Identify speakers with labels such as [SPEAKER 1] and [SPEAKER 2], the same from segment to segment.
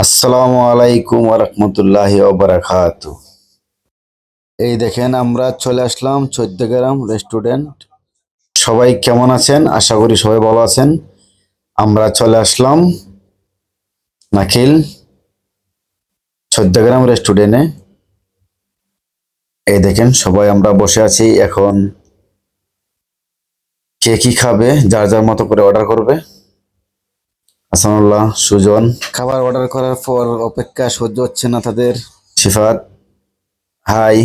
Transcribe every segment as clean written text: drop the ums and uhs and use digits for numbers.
[SPEAKER 1] আসসালামু আলাইকুম ওয়া রাহমাতুল্লাহি ওয়া বারাকাতুহু। এই দেখেন আমরা চলে আসলাম ১৪ গ্রাম রেস্টুরেন্ট। সবাই কেমন আছেন? আশা করি সবাই ভালো আছেন। আমরা চলে আসলাম নাখিল ১৪ গ্রাম রেস্টুরেন্টে। এই দেখেন সবাই আমরা বসে আছি। এখন কে কি খাবে যার যার মতো করে অর্ডার করবে। হাসানুল্লাহ, সুজন খাবার অর্ডার করার পর অপেক্ষা সহ্য হচ্ছে না তাদের। সিফাত, হাই।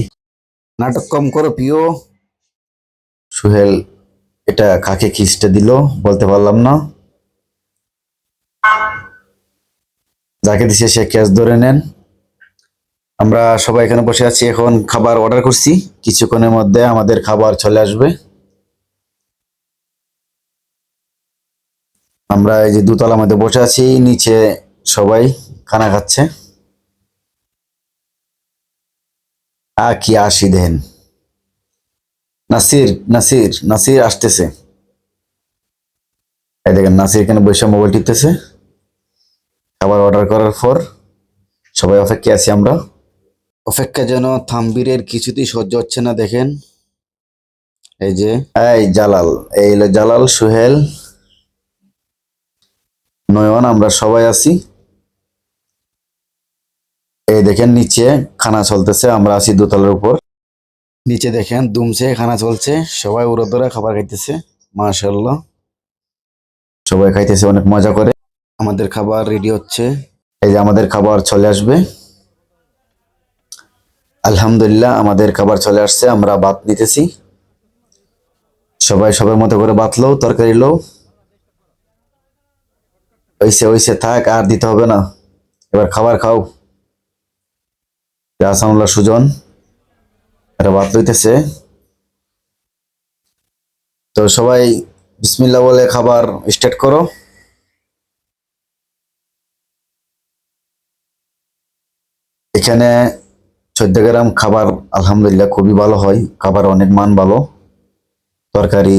[SPEAKER 1] নাটক কম করো প্রিয়। সুহেল, এটা কাকে খিস্টে দিল বলতে পারলাম না। যাকে দিছে সে ক্যাশ ধরে নেন। আমরা সবাই এখানে বসে আছি, এখন খাবার অর্ডার করছি। কিছুক্ষণের মধ্যে আমাদের খাবার চলে আসবে। আমরা এই যে দোতলার মধ্যে বসে আছি, নিচে সবাই খানা খাচ্ছে। কি আসি দেন। নাসির নাসির নাসির আসতেছে। এই দেখেন নাসির এখানে বসে মোবাইল টিপতেছে। খাবার অর্ডার করার পর সবাই অপেক্ষায় আছি আমরা। অপেক্ষা যেন থামবীরের কিছুতেই সহ্য হচ্ছে না। দেখেন এই যে, এই জালাল, এই হলো জালাল, সুহেল, নয়ন, আমরা সবাই আছি। এই দেখেন নিচে খানা চলতেছে, আমরা আছি দোতলার উপর। নিচে দেখেন দুমছে খানা চলছে, সবাই উড়ো ধরে খাবার খাইতেছে। মাশাআল্লাহ, সবাই খাইতেছে অনেক মজা করে। আমাদের খাবার রেডি হচ্ছে। এই যে আমাদের খাবার চলে আসবে। আলহামদুলিল্লাহ, আমাদের খাবার চলে আসছে। আমরা ভাত নিতেছি। সবাই সবার মতো করে ভাত লো, তরকারি লো। ওইসে ওইসে থাক, আর দিতে হবে না। এবার খাবার খাও। আসানুল্লাহ, সুজন এটা ভাত লইতেছে। তো সবাই বিসমিল্লাহ বলে খাবার স্টার্ট করো। এখানে ১৪ গ্রাম খাবার আলহামদুলিল্লাহ খুবই ভালো হয়। খাবার অনেক মান ভালো। তরকারি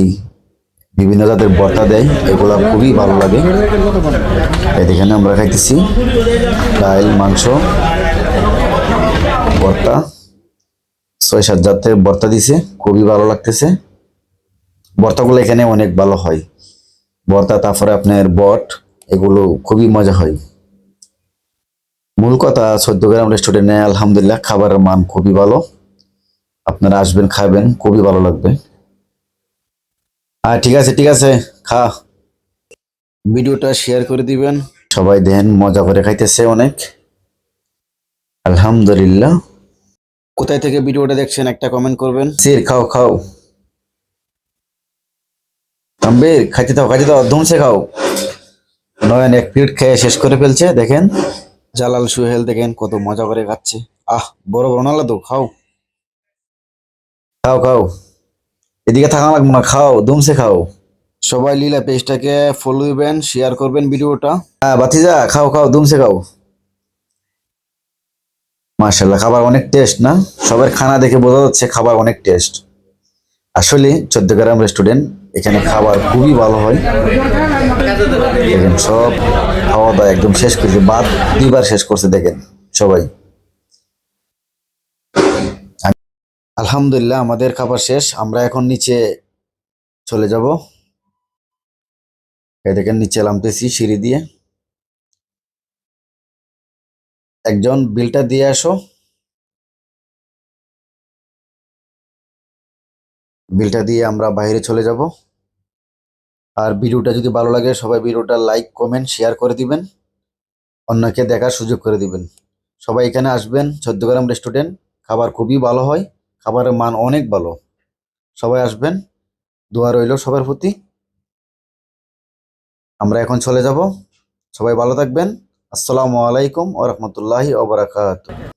[SPEAKER 1] বিভিন্ন জাতের ভর্তা দেয়, এগুলা খুবই ভালো লাগে। এখানে আমরা খাইতেছি ডাল, মাংস, ভর্তা, ৬-৭ জাতের ভর্তা দিছে, খুবই ভালো লাগতেছে। ভর্তাগুলো এখানে অনেক ভালো হয়। ভর্তা, তারপরে আপনার বট, এগুলো খুবই মজা হয়। মূল কথা, ১৪ গ্রাম রেস্টুরেন্টে আলহামদুলিল্লাহ খাবারের মান খুবই ভালো। আপনারা আসবেন, খাবেন, খুবই ভালো লাগবে। ঠিক আছে ঠিক আছে, খা। ভিডিওটা শেয়ার করে দিবেন। সবাই দেন মজা করে খাইতেছে অনেক। আলহামদুলিল্লাহ। কোথায় থেকে ভিডিওটা দেখছেন একটা কমেন্ট করবেন। সির খাও খাও। তাম্বির খাইতে দাও ধুমসে খাও। নয়ন এক প্লেট খেয়ে শেষ করে ফেলছে দেখেন। জালাল, সুহেল দেখেন কত মজা করে খাচ্ছে। বড় বড় নালা তো খাও। খাও খাও, এদিকে থাকা লাগবে না, খাও ধুমসে খাও। সবাই লীলা পেজটাকে ফলো দিবেন, শেয়ার করবেন ভিডিওটা। বাতিজা খাও খাও ধুমসে খাও। মাশাআল্লাহ, খাবার অনেক টেস্ট না? সবার খানা দেখে বোঝা যাচ্ছে খাবার অনেক টেস্ট। আসলে ১৪ গ্রাম রেস্টুরেন্ট, এখানে খাবার খুবই ভালো হয়। দেখেন সব খাওয়া দাওয়া একদম শেষ করছে, ভাত ২ বার শেষ করছে দেখেন সবাই। আলহামদুলিল্লাহ, আমাদের খাবার শেষ। আমরা এখন নিচে চলে যাব। এই দেখেন নিচে নামতেছি সিঁড়ি দিয়ে। একজন বিলটা দিয়ে আসো। বিলটা দিয়ে আমরা বাইরে চলে যাব। আর ভিডিওটা যদি ভালো লাগে সবাই ভিডিওটা লাইক, কমেন্ট, শেয়ার করে দিবেন। অন্যকে দেখার সুযোগ করে দিবেন। সবাই এখানে আসবেন, ১৪ গ্রাম রেস্টুরেন্ট। খাবার খুবই ভালো হয়, খাবারের মান অনেক ভালো। সবাই আসবেন, দোয়া রইল সবার প্রতি। আমরা এখন চলে যাব। সবাই ভালো থাকবেন। আসসালামু আলাইকুম ওয়া রাহমাতুল্লাহি ওয়া বারাকাতুহু।